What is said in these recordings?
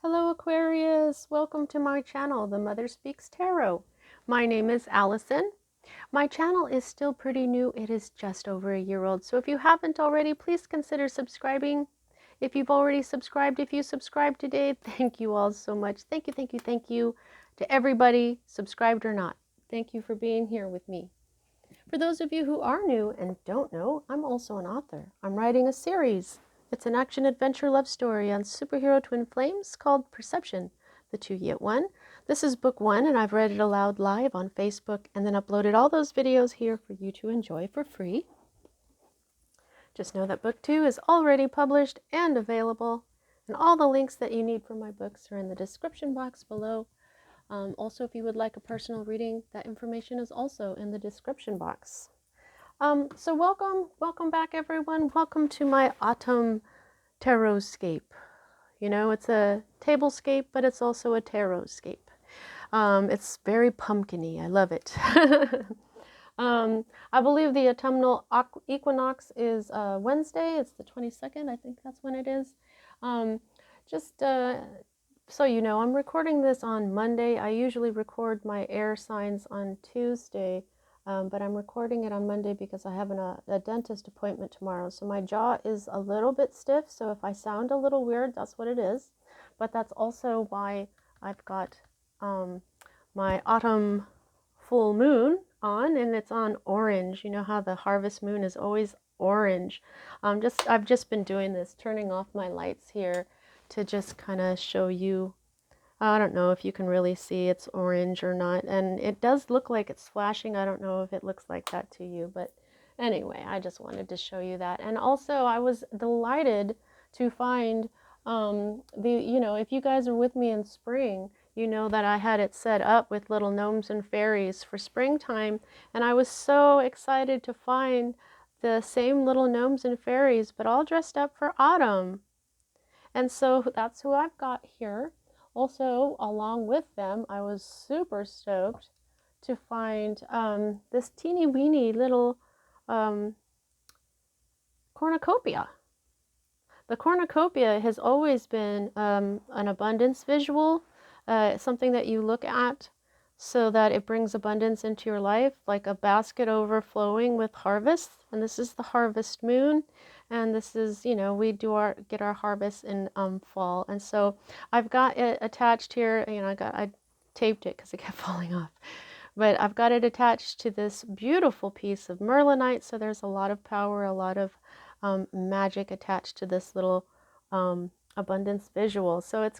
Hello Aquarius, welcome to my channel, The Mother Speaks Tarot. My name is Allison. My channel is still pretty new, it is just over a year old, so if you haven't already, please consider subscribing. If you've already subscribed, if you subscribed today, thank you all so much. Thank you to everybody, subscribed or not. Thank you for being here with me. For those of you who are new and don't know, I'm also an author. I'm writing a series. It's an action-adventure love story on superhero twin flames called Perception, the Two Yet One. This is book one, and I've read it aloud live on Facebook and then uploaded all those videos here for you to enjoy for free. Just know that book two is already published and available, and all the links that you need for my books are in the description box below. Also, if you would like a personal reading, that information is also in the description box. So welcome back everyone. Welcome to my autumn tarotscape. You know, it's a tablescape, but it's also a tarotscape. It's very pumpkin-y. I love it. I believe the autumnal equinox is Wednesday. It's the 22nd. I think that's when it is. So you know, I'm recording this on Monday. I usually record my air signs on Tuesday. But I'm recording it on Monday because I have a dentist appointment tomorrow. So my jaw is a little bit stiff. So if I sound a little weird, that's what it is. But that's also why I've got my autumn full moon on, and it's on orange. You know how the harvest moon is always orange. I've just been doing this, turning off my lights here to just kind of show you. I don't know if you can really see it's orange or not, and it does look like it's flashing. I don't know if it looks like that to you, but anyway, I just wanted to show you that. And also, I was delighted to find if you guys are with me in spring, you know that I had it set up with little gnomes and fairies for springtime, and I was so excited to find the same little gnomes and fairies, but all dressed up for autumn. And so that's who I've got here. Also, along with them, I was super stoked to find this teeny weeny little cornucopia. The cornucopia has always been an abundance visual, something that you look at so that it brings abundance into your life, like a basket overflowing with harvest. And this is the harvest moon. And this is, you know, we get our harvest in fall. And so I've got it attached here. You know, I taped it because it kept falling off. But I've got it attached to this beautiful piece of merlinite. So there's a lot of power, a lot of magic attached to this little abundance visual. So it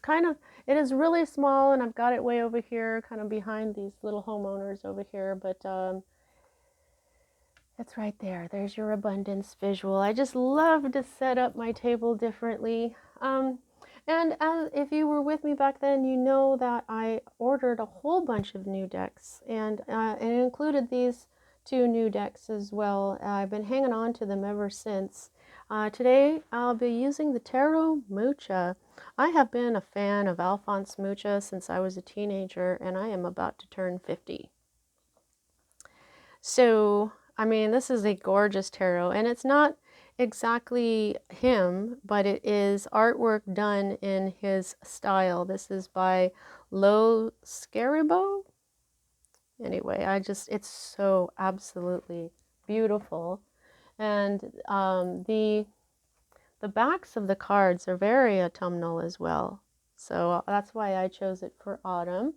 is really small, and I've got it way over here, kind of behind these little homeowners over here. But it's right there. There's your abundance visual. I just love to set up my table differently. And if you were with me back then, you know that I ordered a whole bunch of new decks, and it included these two new decks as well. I've been hanging on to them ever since. Today, I'll be using the Tarot Mucha. I have been a fan of Alphonse Mucha since I was a teenager, and I am about to turn 50. So, I mean, this is a gorgeous tarot, and it's not exactly him, but it is artwork done in his style. This is by Lo Scaribo. Anyway, it's so absolutely beautiful. And the backs of the cards are very autumnal as well. So that's why I chose it for autumn.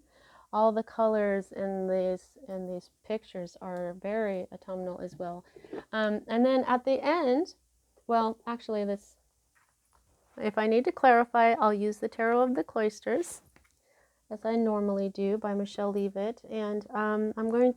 All the colors in these pictures are very autumnal as well. And then at the end, well, actually if I need to clarify, I'll use the Tarot of the Cloisters, as I normally do, by Michelle Leavitt. And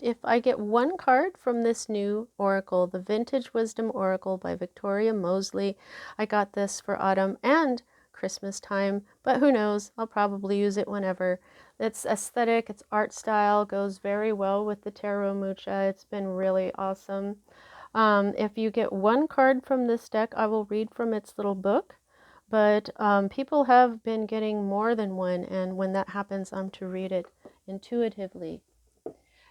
if I get one card from this new oracle, the Vintage Wisdom Oracle by Victoria Mosley. I got this for autumn and Christmas time, but who knows, I'll probably use it whenever. It's aesthetic, it's art style, goes very well with the Tarot Mucha. It's been really awesome. If you get one card from this deck, I will read from its little book. But people have been getting more than one, and when that happens, I'm to read it intuitively.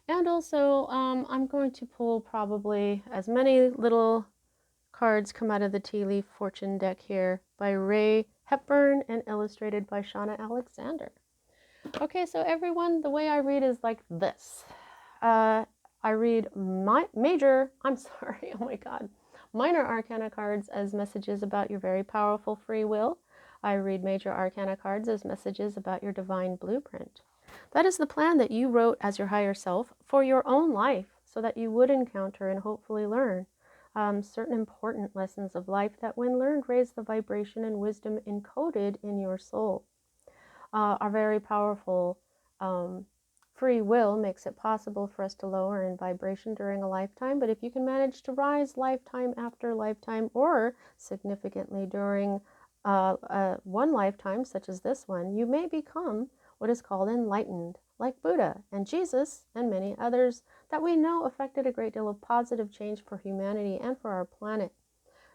And also, I'm going to pull probably as many little cards come out of the Tea Leaf Fortune deck here by Ray Hepburn and illustrated by Shauna Alexander. Okay, so everyone, the way I read is like this. I read minor arcana cards as messages about your very powerful free will. I read major arcana cards as messages about your divine blueprint. That is the plan that you wrote as your higher self for your own life so that you would encounter and hopefully learn certain important lessons of life that when learned raise the vibration and wisdom encoded in your soul. Our very powerful free will makes it possible for us to lower in vibration during a lifetime, but if you can manage to rise lifetime after lifetime or significantly during one lifetime, such as this one, you may become what is called enlightened, like Buddha and Jesus and many others that we know affected a great deal of positive change for humanity and for our planet.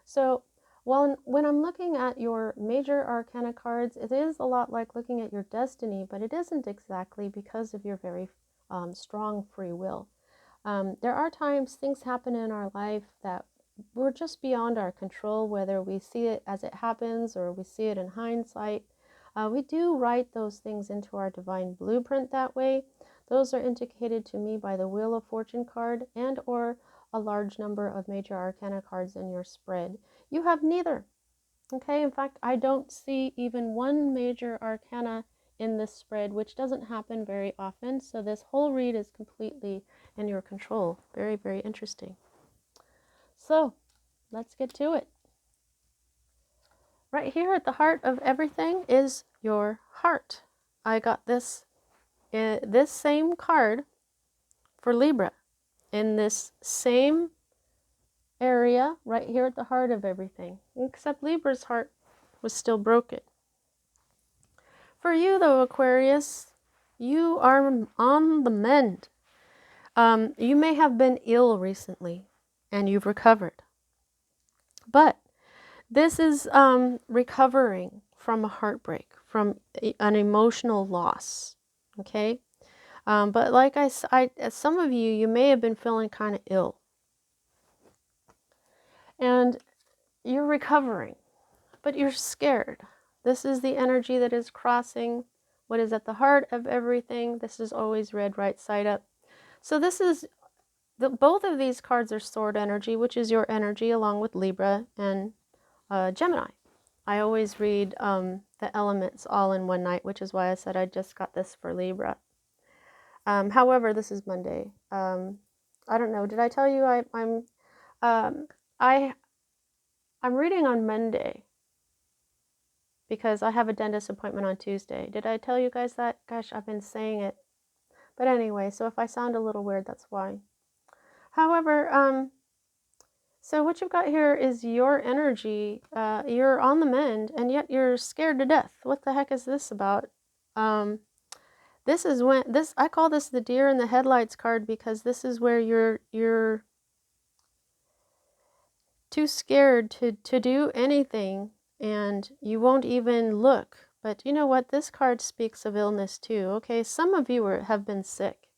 So when I'm looking at your major arcana cards, it is a lot like looking at your destiny, but it isn't exactly because of your very strong free will. There are times things happen in our life that we're just beyond our control, whether we see it as it happens or we see it in hindsight. We do write those things into our divine blueprint that way. Those are indicated to me by the Wheel of Fortune card and or a large number of major arcana cards in your spread. You have neither. Okay, in fact, I don't see even one major arcana in this spread, which doesn't happen very often. So this whole read is completely in your control. Very, very interesting. So let's get to it. Right here at the heart of everything is your heart. I got this same card for Libra in this same area right here at the heart of everything, except Libra's heart was still broken. For you though, Aquarius, you are on the mend. You may have been ill recently and you've recovered, but this is recovering from a heartbreak, from an emotional loss. Okay, but like some of you may have been feeling kind of ill and you're recovering, but you're scared. This is the energy that is crossing what is at the heart of everything. This is always read right side up. So this is both of these cards are sword energy, which is your energy, along with Libra and Gemini. I always read the elements all in one night, which is why I said I just got this for Libra. However, this is Monday. I don't know. Did I tell you I'm reading on Monday because I have a dentist appointment on Tuesday. Did I tell you guys that? Gosh, I've been saying it. But anyway, so if I sound a little weird, that's why. However, so what you've got here is your energy. You're on the mend, and yet you're scared to death. What the heck is this about? This is when I call this the deer in the headlights card, because this is where you're too scared to do anything, and you won't even look. But you know what? This card speaks of illness too. Okay, some of you have been sick,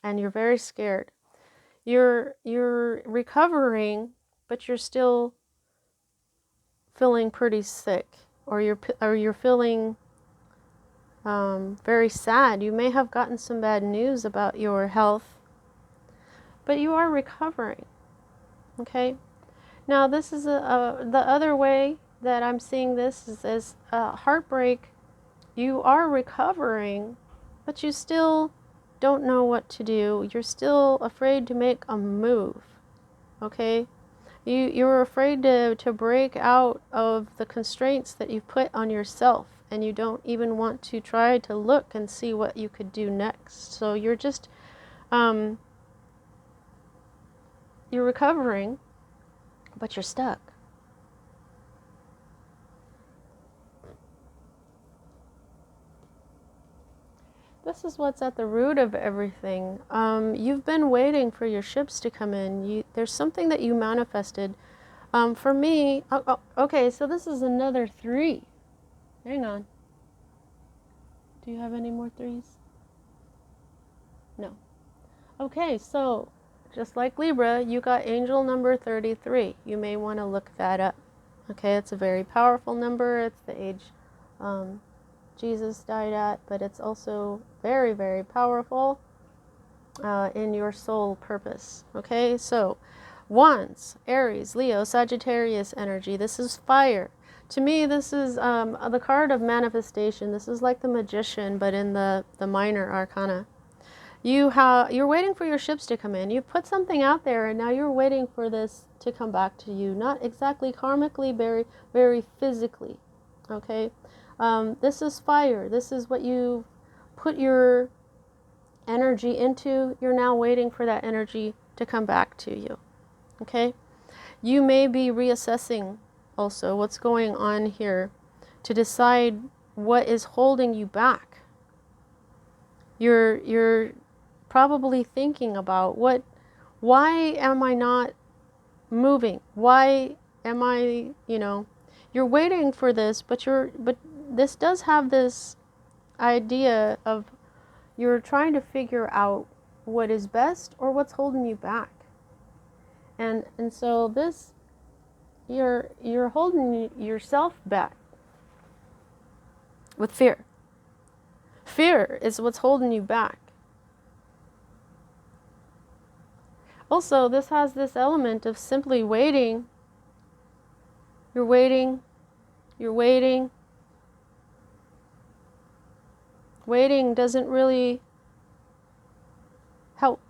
and you're very scared. You're recovering, but you're still feeling pretty sick, or you're feeling very sad. You may have gotten some bad news about your health, but you are recovering. Okay. Now this is the other way that I'm seeing this is heartbreak. You are recovering, but you still don't know what to do. You're still afraid to make a move. Okay. You're afraid to break out of the constraints that you've put on yourself, and you don't even want to try to look and see what you could do next. So you're just you're recovering, but you're stuck. This is what's at the root of everything. You've been waiting for your ships to come in. There's something that you manifested. For me, okay, so this is another 3. Hang on. Do you have any more 3s? No. Okay, so just like Libra, you got angel number 33. You may want to look that up. Okay, it's a very powerful number. It's the age Jesus died at, but it's also very, very powerful in your soul purpose. Okay, so wands, Aries, Leo, Sagittarius energy. This is fire. To me, this is the card of manifestation. This is like the magician, but in the minor arcana. You're waiting for your ships to come in. You put something out there, and now you're waiting for this to come back to you. Not exactly karmically, very, very physically. Okay, this is fire. This is what you put your energy into. You're now waiting for that energy to come back to you. Okay, you may be reassessing also what's going on here to decide what is holding you back. You're probably thinking about why am I not moving? Why am I, you're waiting for this, but this does have this idea of you're trying to figure out what is best or what's holding you back. And so this, you're holding yourself back with fear. Fear is what's holding you back. Also, this has this element of simply waiting. You're waiting. You're waiting. Waiting doesn't really help.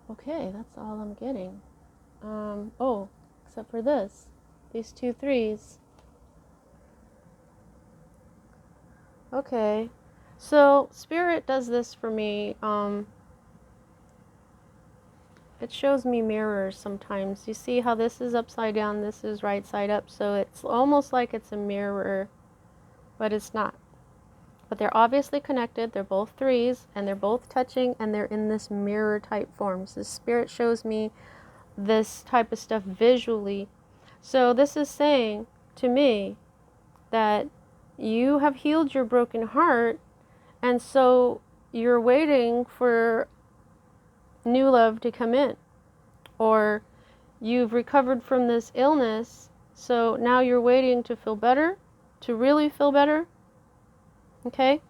Okay, that's all I'm getting. Oh, except for this. These 2 3s. Okay. So, Spirit does this for me. It shows me mirrors sometimes. You see how this is upside down, this is right side up. So it's almost like it's a mirror, but it's not. But they're obviously connected. They're both 3s, and they're both touching, and they're in this mirror type forms. The Spirit shows me this type of stuff visually. So this is saying to me that you have healed your broken heart, and so you're waiting for new love to come in. Or you've recovered from this illness, so now you're waiting to feel better, to really feel better. Okay?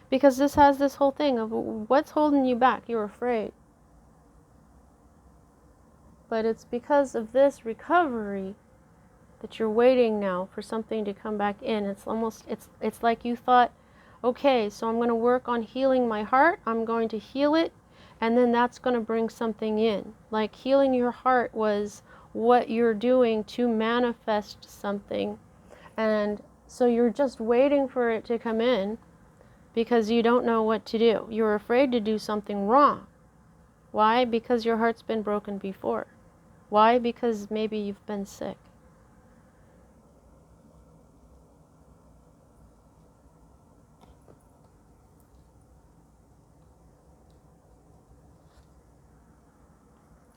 Because this has this whole thing of what's holding you back. You're afraid. But it's because of this recovery that you're waiting now for something to come back in. It's almost, it's like you thought, okay, so I'm going to work on healing my heart. I'm going to heal it, and then that's going to bring something in. Like healing your heart was what you're doing to manifest something. And so you're just waiting for it to come in because you don't know what to do. You're afraid to do something wrong. Why? Because your heart's been broken before. Why? Because maybe you've been sick.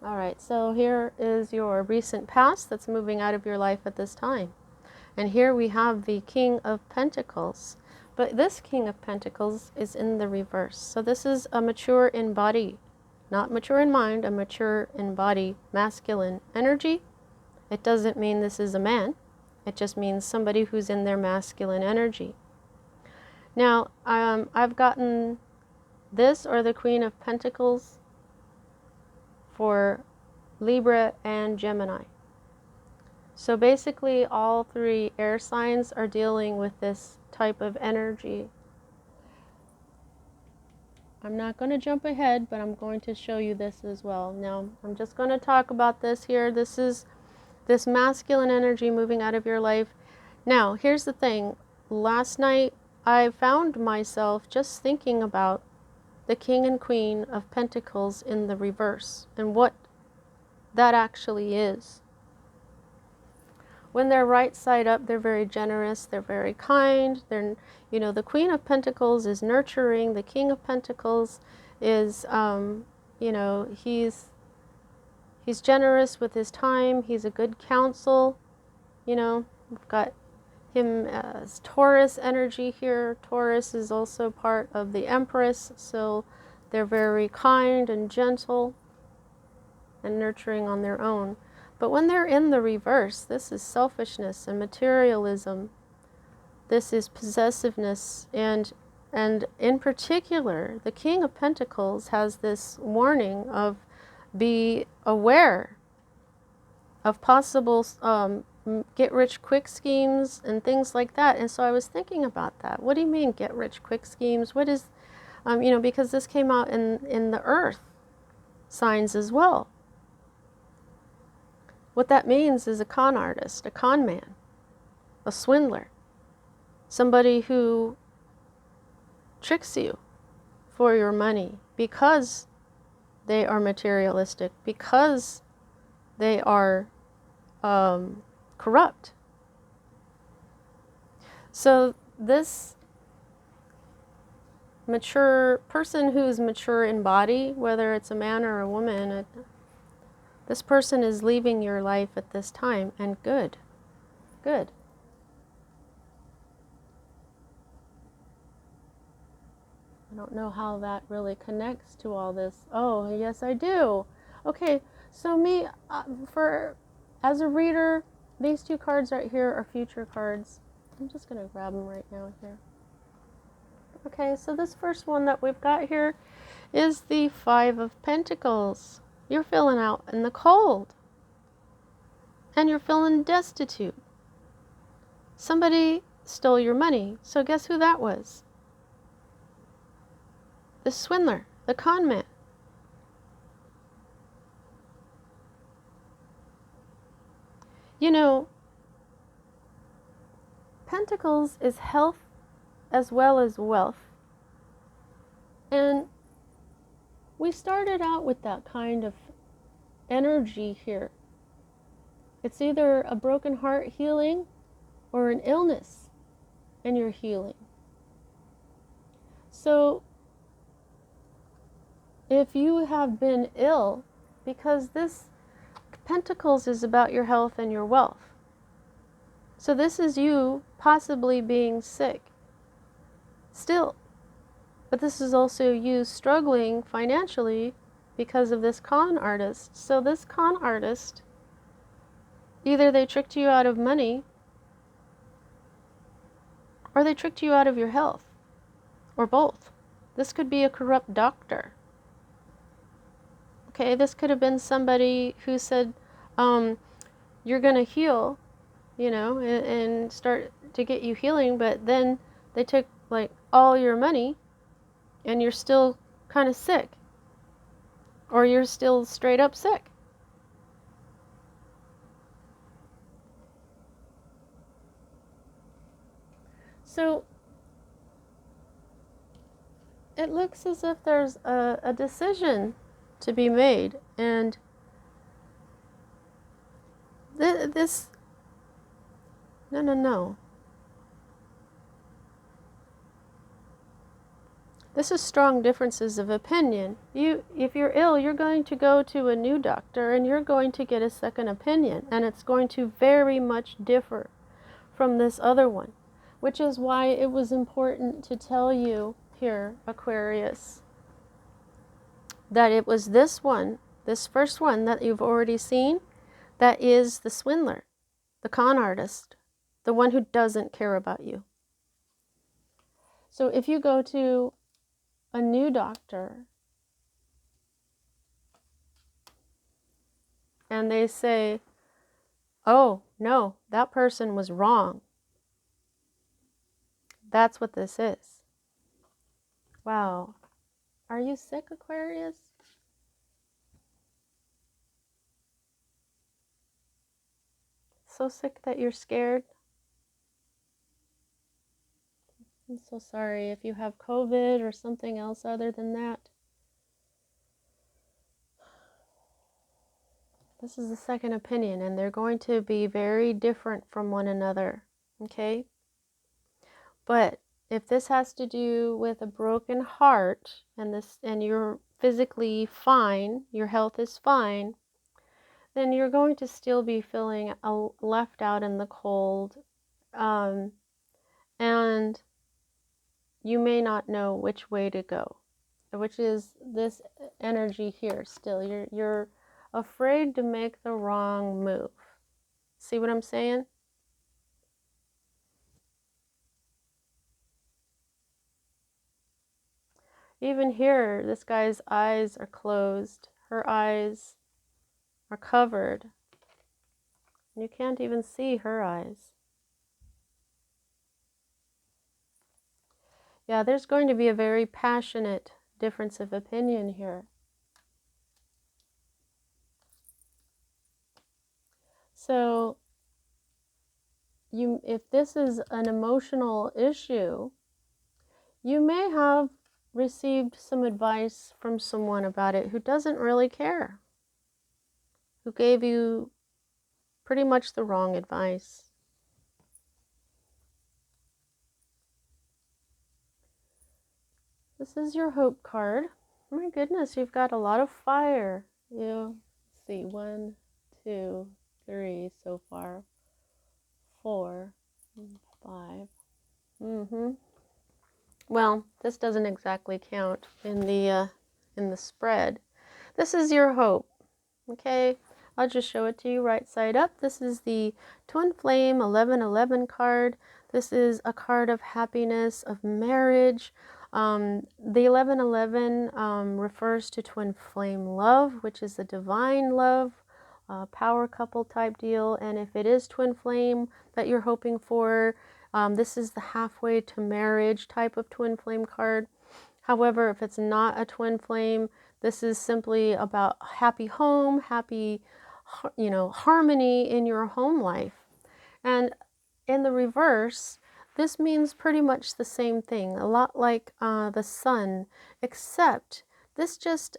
All right, so here is your recent past that's moving out of your life at this time. And here we have the King of Pentacles. But this King of Pentacles is in the reverse. So this is a mature in body, not mature in mind, a mature in body, masculine energy. It doesn't mean this is a man. It just means somebody who's in their masculine energy. Now, I've gotten this or the Queen of Pentacles for Libra and Gemini. So basically all 3 air signs are dealing with this type of energy. I'm not going to jump ahead, but I'm going to show you this as well. Now, I'm just going to talk about this here. This is this masculine energy moving out of your life. Now, here's the thing. Last night, I found myself just thinking about the King and Queen of Pentacles in the reverse and what that actually is. When they're right side up, they're very generous, they're very kind. They're, the Queen of Pentacles is nurturing. The King of Pentacles is, he's generous with his time. He's a good counsel. We've got him as Taurus energy here. Taurus is also part of the Empress, so They're very kind and gentle and nurturing on their own. But when they're in the reverse, this is selfishness and materialism. This is possessiveness, and in particular, the King of Pentacles has this warning of be aware of possible get-rich-quick schemes and things like that. And so I was thinking about that. What do you mean get-rich-quick schemes? What is, because this came out in the Earth signs as well. What that means is a con artist, a con man, a swindler, somebody who tricks you for your money because they are materialistic, because they are corrupt. So this mature person who's mature in body, whether it's a man or a woman, this person is leaving your life at this time, and good. Good. I don't know how that really connects to all this. Oh, yes, I do. Okay, so me, as a reader, these two cards right here are future cards. I'm just going to grab them right now here. Okay, so this first one that we've got here is the Five of Pentacles. You're feeling out in the cold. And you're feeling destitute. Somebody stole your money. So guess who that was? The swindler, the con man. You know, Pentacles is health as well as wealth. And we started out with that kind of energy here. It's either a broken heart healing or an illness and you're healing. So if you have been ill, because this Pentacles is about your health and your wealth. So this is you possibly being sick still. But this is also you struggling financially because of this con artist. So this con artist, either they tricked you out of money or they tricked you out of your health, or both. This could be a corrupt doctor. Okay, this could have been somebody who said, you're going to heal, and start to get you healing, but then they took like all your money and you're still kind of sick, or you're still straight up sick. So it looks as if there's a decision to be made, and this no. This is strong differences of opinion. If you're ill, you're going to go to a new doctor and you're going to get a second opinion, and it's going to very much differ from this other one, which is why it was important to tell you here, Aquarius, that it was this one, this first one that you've already seen, that is the swindler, the con artist, the one who doesn't care about you. So if you go to a new doctor and they say, oh, no, that person was wrong. That's what this is. Wow. Are you sick, Aquarius? So sick that you're scared? I'm so sorry if you have COVID or something else other than that. This is a second opinion, and they're going to be very different from one another, okay? But if this has to do with a broken heart, and you're physically fine, your health is fine, then you're going to still be feeling left out in the cold, and you may not know which way to go. which is this energy here still. You're afraid to make the wrong move. See what I'm saying? Even here, this guy's eyes are closed. Her eyes are covered. You can't even see her eyes. Yeah, there's going to be a very passionate difference of opinion here. So, if this is an emotional issue, you may have received some advice from someone about it who doesn't really care, who gave you pretty much the wrong advice. This is your hope card. My goodness, you've got a lot of fire. Let's see, 1, 2, 3 so far. 4, 5. Well, this doesn't exactly count in the spread. This is your hope. Okay, I'll just show it to you right side up. This is the Twin Flame 1111 card. This is a card of happiness, of marriage. The 1111 refers to twin flame love, which is a divine love, power couple type deal. And if it is twin flame that you're hoping for, this is the halfway to marriage type of twin flame card. However, if it's not a twin flame, this is simply about happy home, happy, harmony in your home life. And in the reverse, this means pretty much the same thing, a lot like the sun, except this just,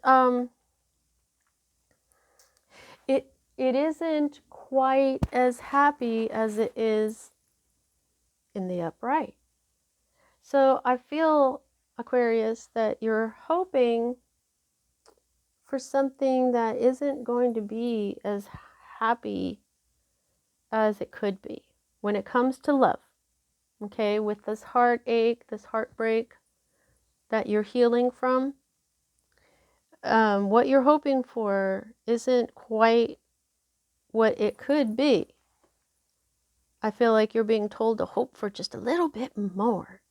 it isn't quite as happy as it is in the upright. So I feel, Aquarius, that you're hoping for something that isn't going to be as happy as it could be when it comes to love. Okay, with this heartache, this heartbreak that you're healing from, what you're hoping for isn't quite what it could be. I feel like you're being told to hope for just a little bit more.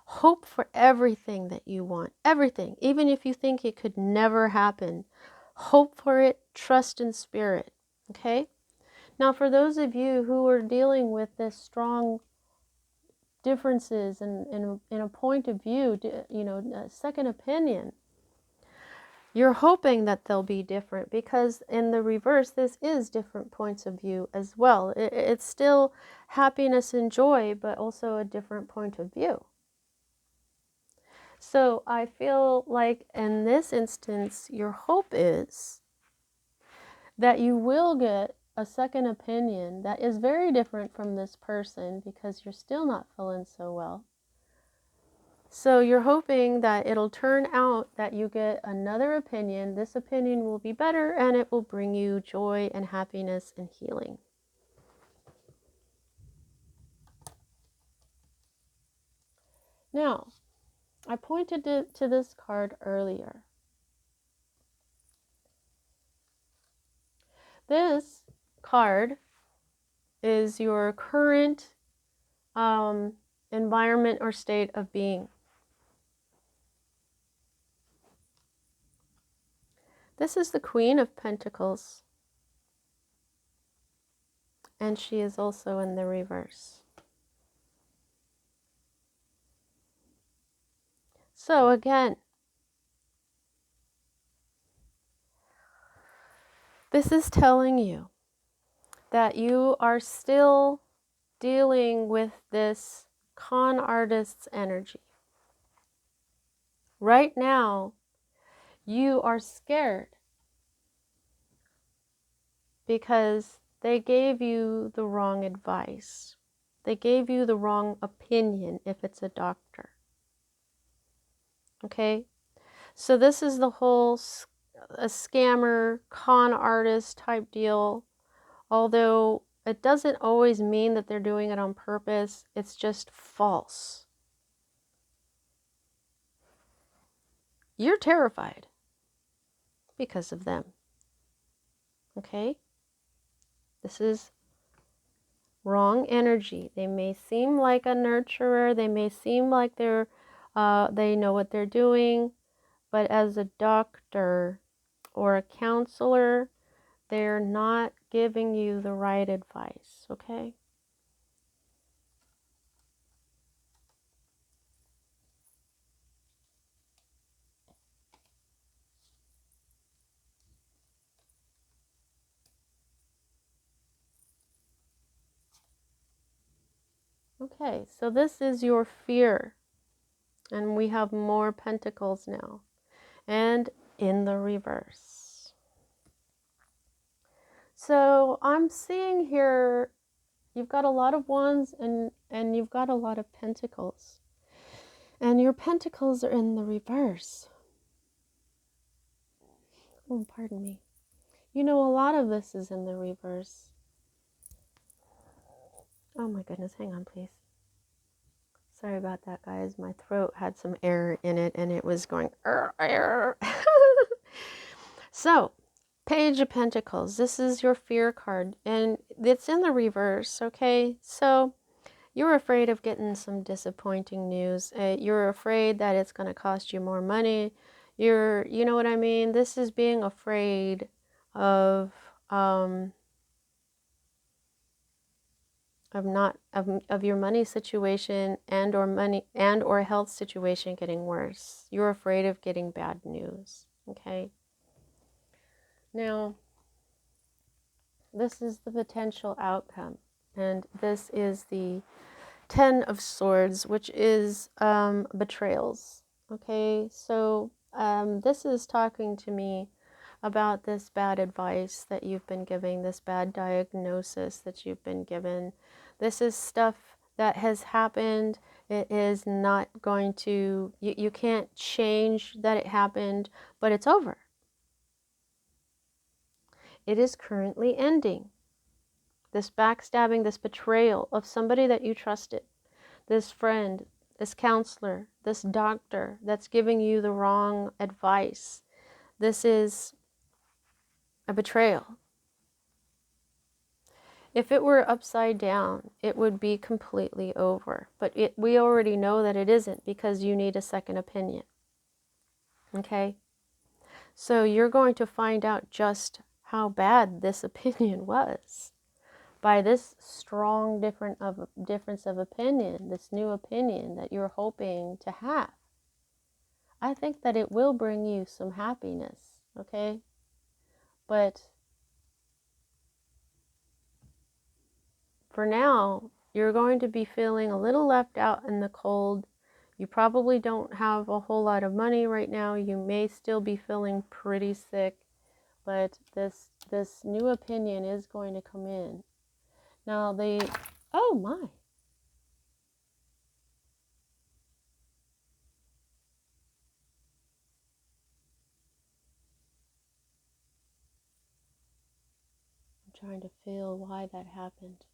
Hope for everything that you want, everything, even if you think it could never happen. Hope for it, trust in spirit, okay? Now, for those of you who are dealing with this strong differences in a point of view, a second opinion, you're hoping that they'll be different, because in the reverse, this is different points of view as well. It's still happiness and joy, but also a different point of view. So I feel like in this instance, your hope is that you will get a second opinion that is very different from this person, because you're still not feeling so well. So you're hoping that it'll turn out that you get another opinion. This opinion will be better, and it will bring you joy and happiness and healing. Now, I pointed to this card earlier. This card is your current environment or state of being. This is the Queen of Pentacles, and she is also in the reverse. So again, this is telling you that you are still dealing with this con artist's energy. Right now, you are scared because they gave you the wrong advice. They gave you the wrong opinion if it's a doctor. Okay? So this is the whole a scammer, con artist type deal. Although it doesn't always mean that they're doing it on purpose. It's just false. you're terrified because of them. Okay? This is wrong energy. They may seem like a nurturer, they may seem like they know what they're doing, but as a doctor or a counselor, they're not giving you the right advice, okay? Okay, so this is your fear. And we have more pentacles now. And in the reverse. So I'm seeing here, you've got a lot of wands and you've got a lot of pentacles. And your pentacles are in the reverse. Oh, pardon me. You know, a lot of this is in the reverse. Oh my goodness, hang on, please. Sorry about that, guys. My throat had some air in it and it was going, arr. So, Page of Pentacles. This is your fear card and it's in the reverse, okay? So, you're afraid of getting some disappointing news. You're afraid that it's going to cost you more money. You know what I mean? This is being afraid of your money situation and or health situation getting worse. You're afraid of getting bad news, okay? Now, this is the potential outcome, and this is the Ten of Swords, which is betrayals. Okay, so this is talking to me about this bad advice that you've been giving, this bad diagnosis that you've been given. This is stuff that has happened. It is not going to, you can't change that it happened, but it's over. It is currently ending. This backstabbing, this betrayal of somebody that you trusted, this friend, this counselor, this doctor that's giving you the wrong advice. This is a betrayal. If it were upside down, it would be completely over. But we already know that it isn't because you need a second opinion. Okay? So you're going to find out just how bad this opinion was by this strong difference of opinion, this new opinion that you're hoping to have. I think that it will bring you some happiness, okay? But for now, you're going to be feeling a little left out in the cold. You probably don't have a whole lot of money right now. You may still be feeling pretty sick, but this new opinion is going to come in. Now oh my. I'm trying to feel why that happened.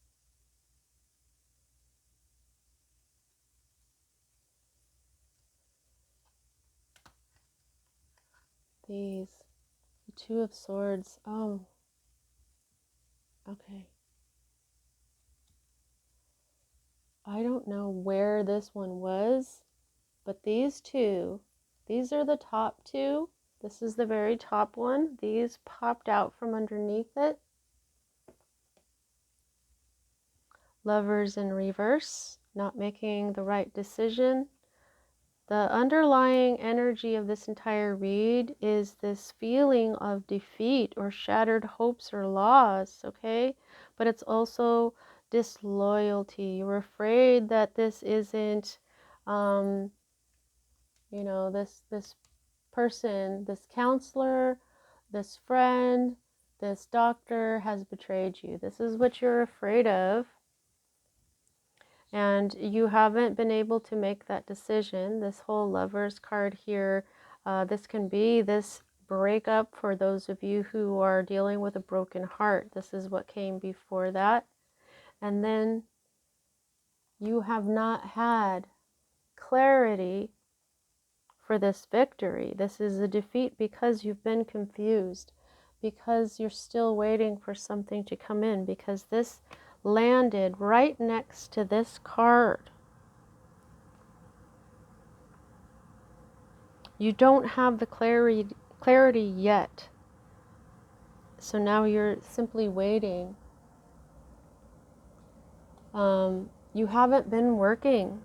The Two of Swords. Oh, okay. I don't know where this one was, but these are the top two. This is the very top one. These popped out from underneath it. Lovers in reverse, not making the right decision. The underlying energy of this entire read is this feeling of defeat or shattered hopes or loss, okay? But it's also disloyalty. You're afraid that this isn't, this person, this counselor, this friend, this doctor has betrayed you. This is what you're afraid of. And you haven't been able to make that decision. This whole Lovers card here, this can be this breakup for those of you who are dealing with a broken heart. This is what came before that. And then you have not had clarity for this victory. This is a defeat because you've been confused, because you're still waiting for something to come in, because this landed right next to this card. You don't have the clarity yet. So now you're simply waiting. You haven't been working.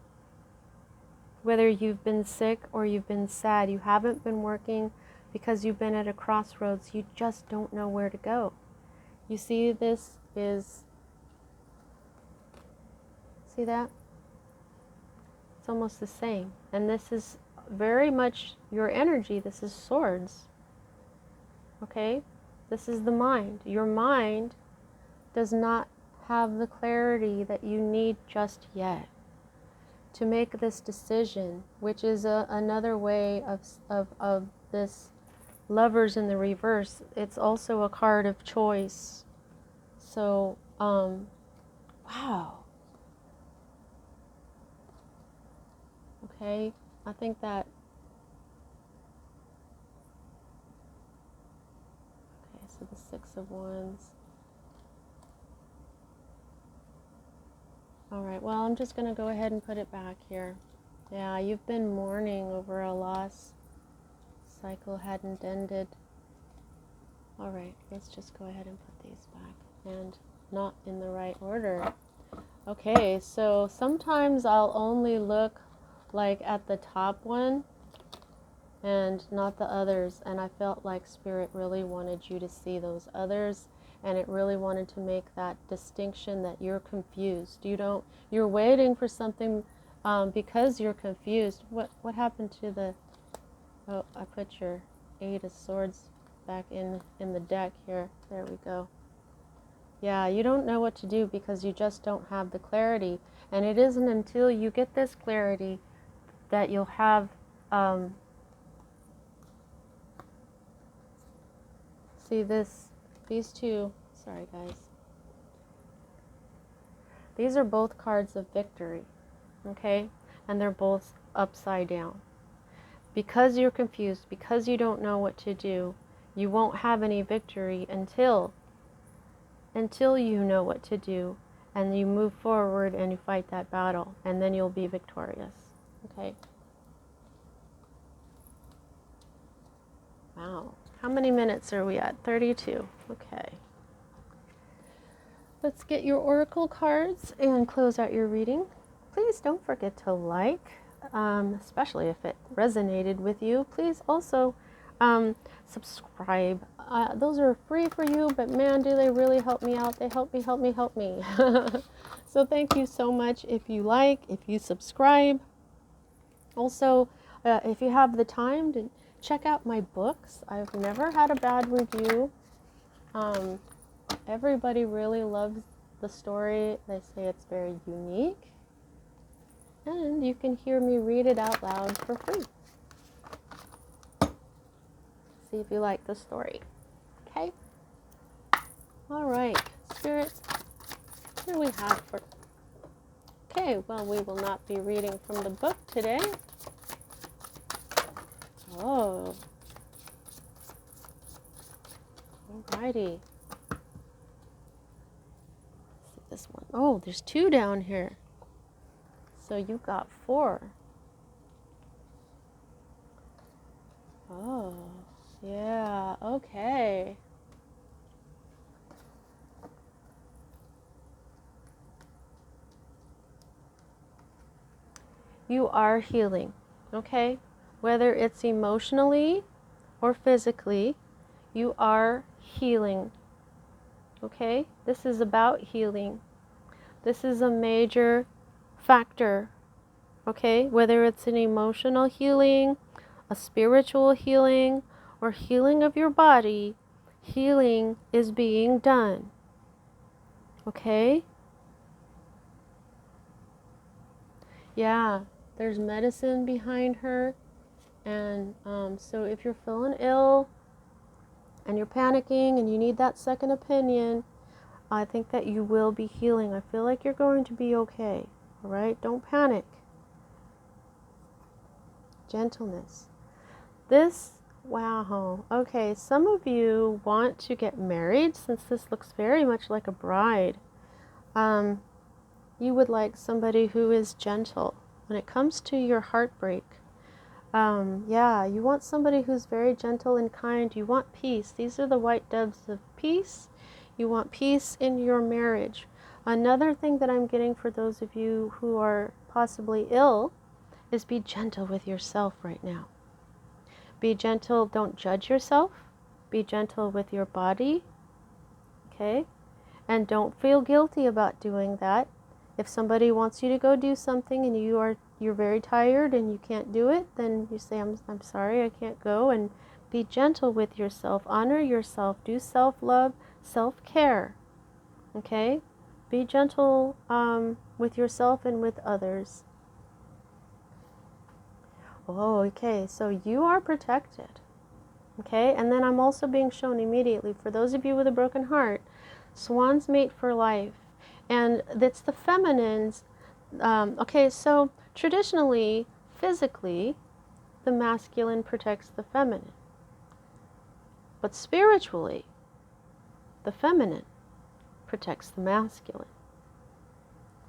Whether you've been sick or you've been sad, you haven't been working because you've been at a crossroads. You just don't know where to go. You see, this is, see that? It's almost the same. And this is very much your energy. This is swords. Okay? This is the mind. Your mind does not have the clarity that you need just yet to make this decision, which is another way of this Lovers in the reverse. It's also a card of choice. So, wow. Okay, I think that, okay, so the Six of Wands. All right, well, I'm just going to go ahead and put it back here. Yeah, you've been mourning over a loss. Cycle hadn't ended. All right, let's just go ahead and put these back, and not in the right order. Okay, so sometimes I'll only look like at the top one and not the others, and I felt like Spirit really wanted you to see those others, and it really wanted to make that distinction that you're confused. You're waiting for something because you're confused. What happened to the, oh, I put your Eight of Swords back in the deck here. There we go. Yeah, you don't know what to do because you just don't have the clarity. And it isn't until you get this clarity that you'll have, see these two, sorry guys. These are both cards of victory, okay? And they're both upside down. Because you're confused, because you don't know what to do, you won't have any victory until you know what to do, and you move forward and you fight that battle, and then you'll be victorious. Okay? Wow. How many minutes are we at? 32. Okay. Let's get your oracle cards and close out your reading. Please don't forget to like, especially if it resonated with you. Please also subscribe. Those are free for you, but man, do they really help me out. They help me, help me, help me. So thank you so much if you like, if you subscribe. Also, if you have the time to check out my books. I've never had a bad review. Everybody really loves the story. They say it's very unique. And you can hear me read it out loud for free. See if you like the story. Okay? All right. Spirit, what do we have for... Okay, well, we will not be reading from the book today. Oh. Alrighty. Let's see this one. Oh, there's two down here. So you got 4. Oh, yeah, okay. You are healing, okay? Whether it's emotionally or physically, you are healing, okay? This is about healing. This is a major factor, okay? Whether it's an emotional healing, a spiritual healing, or healing of your body, healing is being done, okay? Yeah, there's medicine behind her, and so if you're feeling ill and you're panicking and you need that second opinion, I think that you will be healing. I feel like you're going to be okay, all right? Don't panic. Gentleness. This, wow. Okay, some of you want to get married since this looks very much like a bride. You would like somebody who is gentle when it comes to your heartbreak. Yeah, you want somebody who's very gentle and kind. You want peace. These are the white doves of peace. You want peace in your marriage. Another thing that I'm getting for those of you who are possibly ill is be gentle with yourself right now. Be gentle. Don't judge yourself. Be gentle with your body. Okay? And don't feel guilty about doing that. If somebody wants you to go do something and you're very tired and you can't do it, then you say, I'm sorry, I can't go, and be gentle with yourself. Honor yourself. Do self-love, self-care. Okay? Be gentle with yourself and with others. Oh, okay. So you are protected. Okay? And then I'm also being shown immediately, for those of you with a broken heart, swans mate for life. And it's the feminines. Okay, so traditionally, physically, the masculine protects the feminine. But spiritually, the feminine protects the masculine.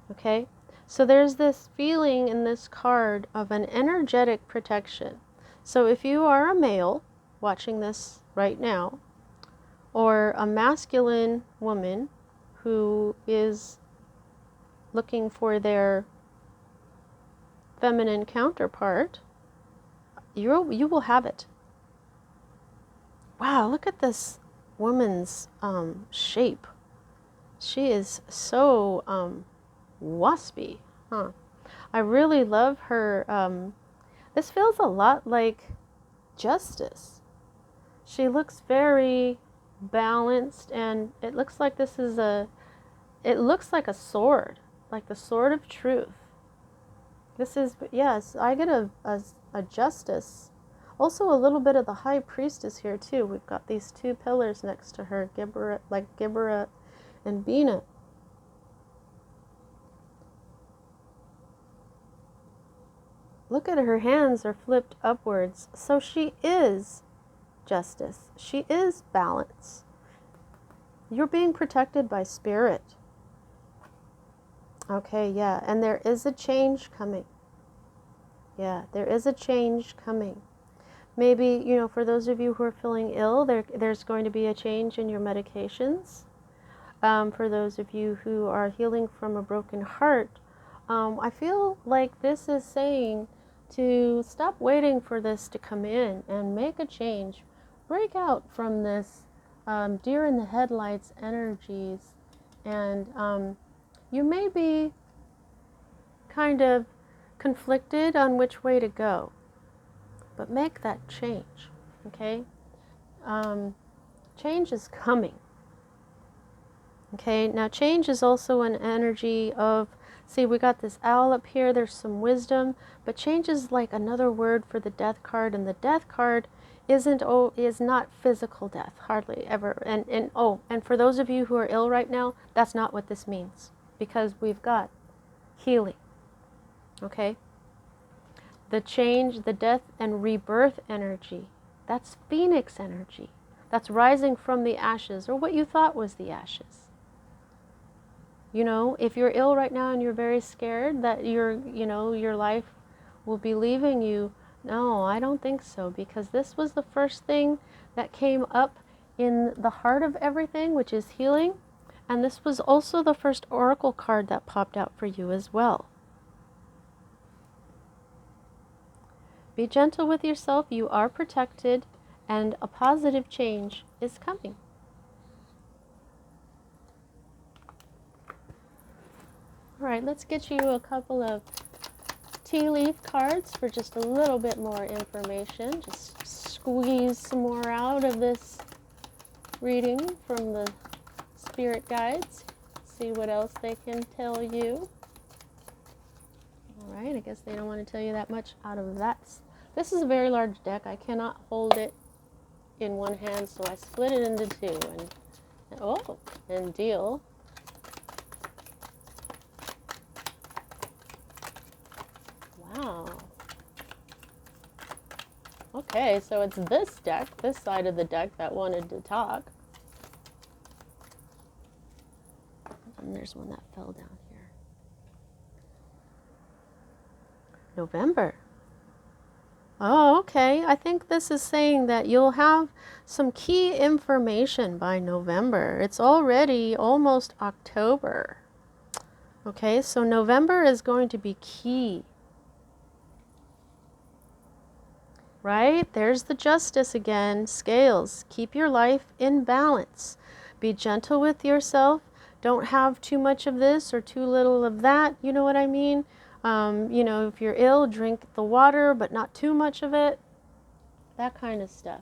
Okay? So there's this feeling in this card of an energetic protection. So if you are a male watching this right now, or a masculine woman who is looking for their feminine counterpart, you will have it. Wow, look at this woman's shape. She is so waspy, huh? I really love her. This feels a lot like Justice. She looks very balanced, and it looks like this is it looks like a sword, like the sword of truth. This is, yes, I get a justice. Also a little bit of the high priestess here too. We've got these two pillars next to her, Gibberat and Bina. Look at her hands are flipped upwards. So she is justice. She is balance. You're being protected by spirit. Okay, yeah, and there is a change coming. Yeah, there is a change coming. Maybe, for those of you who are feeling ill, there's going to be a change in your medications. For those of you who are healing from a broken heart, I feel like this is saying to stop waiting for this to come in and make a change. Break out from this deer in the headlights energies, and you may be kind of conflicted on which way to go, but make that change, okay? Change is coming. Okay, now change is also an energy of, see, we got this owl up here, there's some wisdom, but change is like another word for the death card, and the death card is not physical death, hardly ever. And for those of you who are ill right now, that's not what this means, because we've got healing. Okay? The change, the death and rebirth energy, that's phoenix energy. That's rising from the ashes, or what you thought was the ashes. If you're ill right now and you're very scared that your life will be leaving you, no, I don't think so, because this was the first thing that came up in the heart of everything, which is healing. And this was also the first oracle card that popped out for you as well. Be gentle with yourself. You are protected, and a positive change is coming. All right, let's get you a couple of tea leaf cards for just a little bit more information. Just squeeze some more out of this reading from the spirit guides. See what else they can tell you. All right, I guess they don't want to tell you that much out of that. This is a very large deck. I cannot hold it in one hand, so I split it into two. And deal. Wow. Okay. Okay, so it's this deck, this side of the deck that wanted to talk. And there's one that fell down here. November. Oh, okay. I think this is saying that you'll have some key information by November. It's already almost October. Okay, so November is going to be key. Right? There's the justice again. Scales. Keep your life in balance. Be gentle with yourself. Don't have too much of this or too little of that. You know what I mean? You know, if you're ill, drink the water, but not too much of it. That kind of stuff.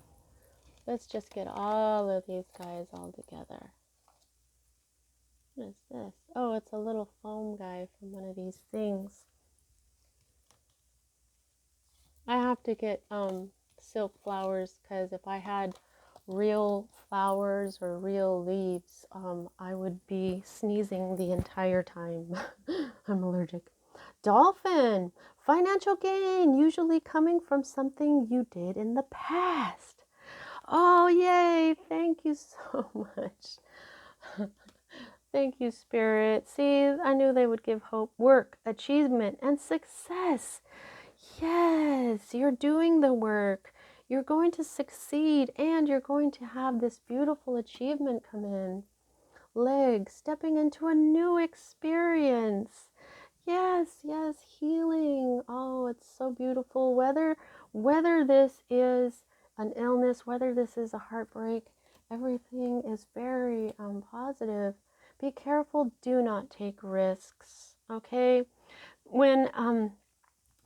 Let's just get all of these guys all together. What is this? Oh, it's a little foam guy from one of these things. I have to get silk flowers because if I had real flowers or real leaves, I would be sneezing the entire time. I'm allergic. Dolphin, financial gain, usually coming from something you did in the past. Oh, yay. Thank you so much. Thank you, Spirit. See, I knew they would give hope, work, achievement, and success. Yes, you're doing the work. You're going to succeed and you're going to have this beautiful achievement come in. Legs, stepping into a new experience. Yes, yes, healing. Oh, it's so beautiful. Whether this is an illness, whether this is a heartbreak, everything is very positive. Be careful. Do not take risks. Okay, when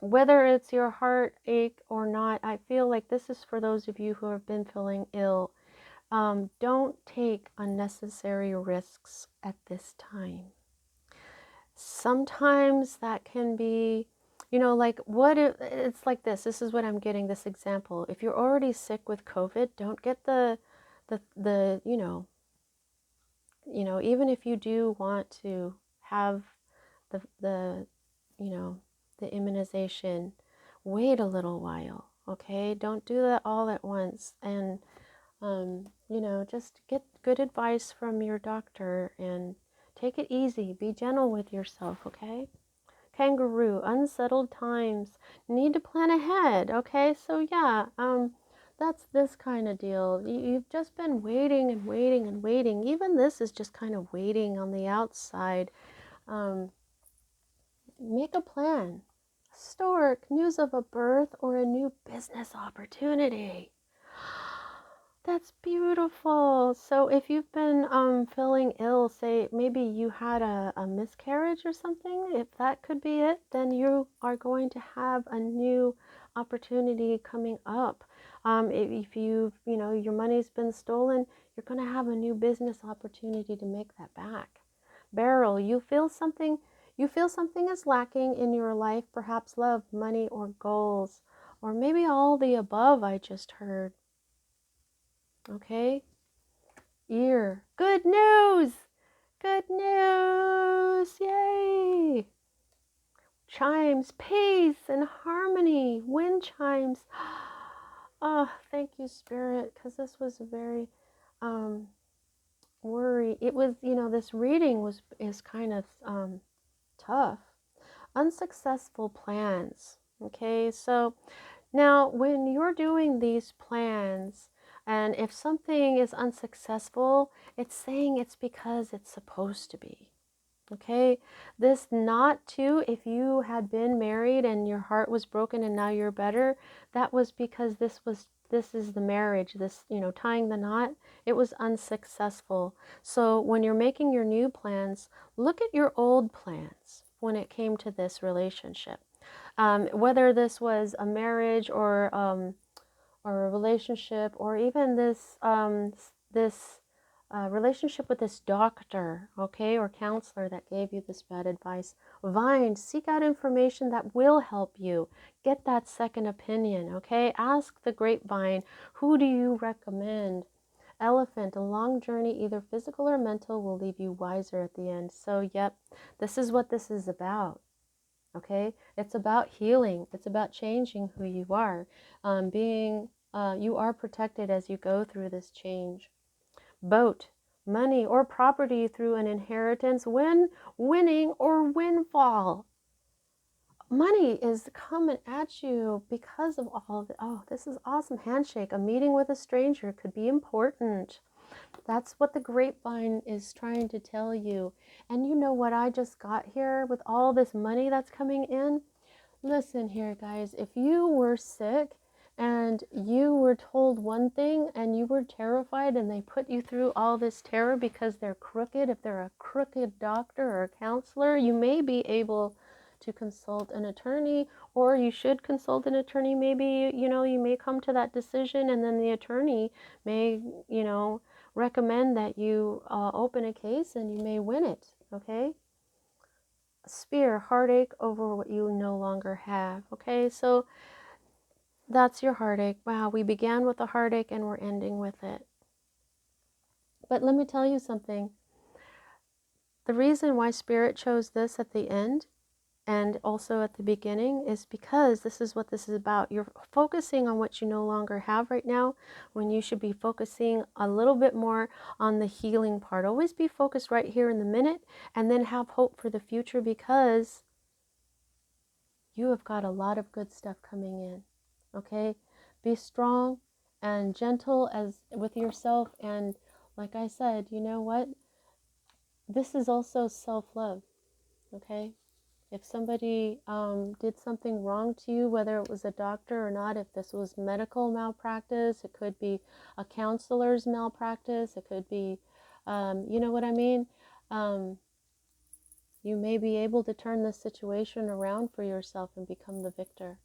whether it's your heartache or not, I feel like this is for those of you who have been feeling ill. Don't take unnecessary risks at this time. Sometimes that can be, you know, like what if, it's like this. This is what I'm getting, this example. If you're already sick with COVID, don't get the even if you do want to have the the immunization, wait a little while, okay? Don't do that all at once. And, just get good advice from your doctor and take it easy. Be gentle with yourself, okay? Kangaroo, unsettled times. Need to plan ahead, okay? So, yeah, that's this kind of deal. You've just been waiting and waiting and waiting. Even this is just kind of waiting on the outside. Make a plan. Stork, news of a birth or a new business opportunity. That's beautiful. So if you've been feeling ill, say maybe you had a miscarriage or something, if that could be it, then you are going to have a new opportunity coming up. If your money's been stolen, you're going to have a new business opportunity to make that back. Beryl, you feel something is lacking in your life, perhaps love, money, or goals, or maybe all the above I just heard. Okay? Ear. Good news! Good news! Yay! Chimes, peace and harmony. Wind chimes. Oh, thank you, Spirit, because this was a very worry. It was, this reading is kind of tough. Unsuccessful plans. Okay, so now when you're doing these plans, and if something is unsuccessful, it's saying it's because it's supposed to be. Okay, this not to, if you had been married and your heart was broken and now you're better, that was because this is the marriage, this, tying the knot, it was unsuccessful. So when you're making your new plans, look at your old plans when it came to this relationship. Whether this was a marriage or a relationship, or even this relationship with this doctor, okay, or counselor that gave you this bad advice. Vine, seek out information that will help you. Get that second opinion, okay? Ask the grapevine, who do you recommend? Elephant, a long journey, either physical or mental, will leave you wiser at the end. So, yep, this is what this is about. Okay, it's about healing. It's about changing who you are, being You are protected as you go through this change. Boat, money, or property through an inheritance, winning, or windfall. Money is coming at you because of all of it. Oh, this is awesome. Handshake. A meeting with a stranger could be important. That's what the grapevine is trying to tell you. And you know what I just got here with all this money that's coming in? Listen here, guys. If you were sick and you were told one thing and you were terrified and they put you through all this terror because they're crooked, if they're a crooked doctor or a counselor, you may be able to consult an attorney, or you should consult an attorney. Maybe, you may come to that decision, and then the attorney may, recommend that you open a case, and you may win it, okay? Spear, heartache over what you no longer have, okay? So that's your heartache. Wow, we began with a heartache and we're ending with it. But let me tell you something. The reason why Spirit chose this at the end and also at the beginning is because this is what this is about. You're focusing on what you no longer have right now when you should be focusing a little bit more on the healing part. Always be focused right here in the minute, and then have hope for the future, because you have got a lot of good stuff coming in. Okay? Be strong and gentle as with yourself, and like I said, you know what? This is also self-love. Okay? If somebody did something wrong to you, whether it was a doctor or not, if this was medical malpractice, it could be a counselor's malpractice, it could be, you know what I mean? You may be able to turn this situation around for yourself and become the victor.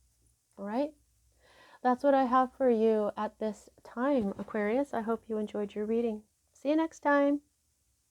All right? That's what I have for you at this time, Aquarius. I hope you enjoyed your reading. See you next time.